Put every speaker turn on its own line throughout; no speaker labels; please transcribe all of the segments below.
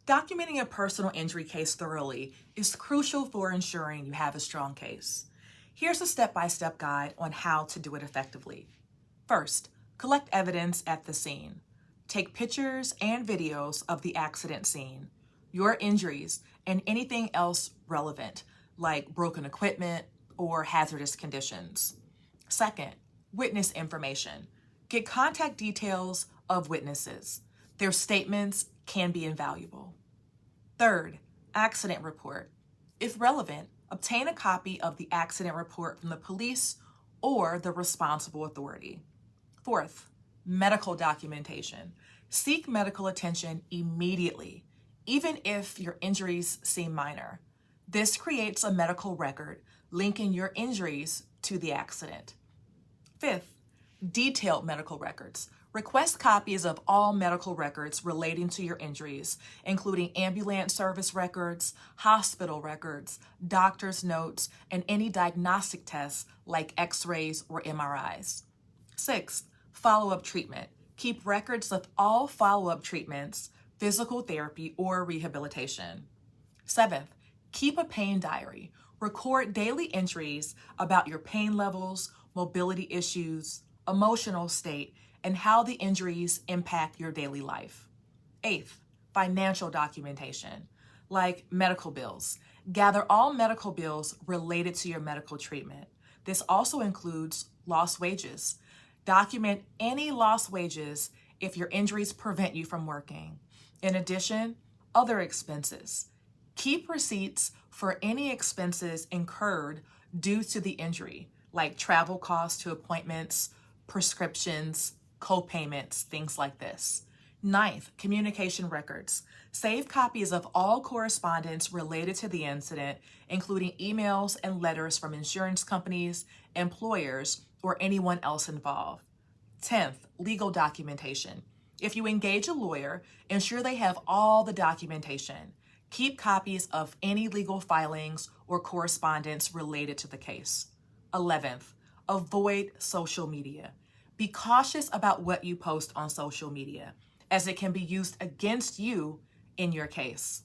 Documenting a personal injury case thoroughly is crucial for ensuring you have a strong case. Here's a step-by-step guide on how to do it effectively. First, collect evidence at the scene. Take pictures and videos of the accident scene, your injuries, and anything else relevant, like broken equipment or hazardous conditions. Second, witness information. Get contact details of witnesses. Their statements can be invaluable. Third, accident report. If relevant, obtain a copy of the accident report from the police or the responsible authority. Fourth, medical documentation. Seek medical attention immediately, even if your injuries seem minor. This creates a medical record linking your injuries to the accident. Fifth, detailed medical records. Request copies of all medical records relating to your injuries, including ambulance service records, hospital records, doctor's notes, and any diagnostic tests like x-rays or MRIs. Sixth, follow-up treatment. Keep records of all follow-up treatments, physical therapy, or rehabilitation. Seventh, keep a pain diary. Record daily entries about your pain levels, mobility issues, emotional state, and how the injuries impact your daily life. Eighth, financial documentation, like medical bills. Gather all medical bills related to your medical treatment. This also includes lost wages. Document any lost wages if your injuries prevent you from working. In addition, other expenses. Keep receipts for any expenses incurred due to the injury, like travel costs to appointments, prescriptions, co-payments, things like this. Ninth, communication records. Save copies of all correspondence related to the incident, including emails and letters from insurance companies, employers, or anyone else involved. 10th, legal documentation. If you engage a lawyer, ensure they have all the documentation. Keep copies of any legal filings or correspondence related to the case. 11th, avoid social media. Be cautious about what you post on social media, as it can be used against you in your case.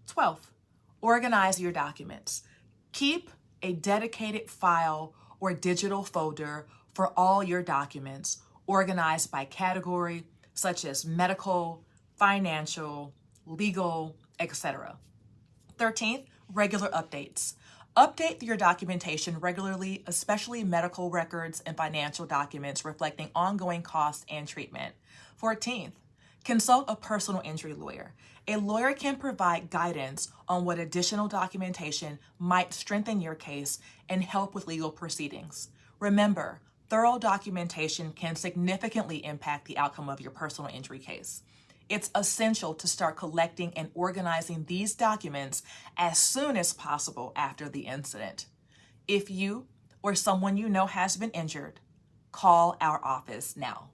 12th, organize your documents. Keep a dedicated file or digital folder for all your documents, organized by category, such as medical, financial, legal, etc. 13th, regular updates. Update your documentation regularly, especially medical records and financial documents reflecting ongoing costs and treatment. 14th, consult a personal injury lawyer. A lawyer can provide guidance on what additional documentation might strengthen your case and help with legal proceedings. Remember, thorough documentation can significantly impact the outcome of your personal injury case. It's essential to start collecting and organizing these documents as soon as possible after the incident. If you or someone you know has been injured, call our office now.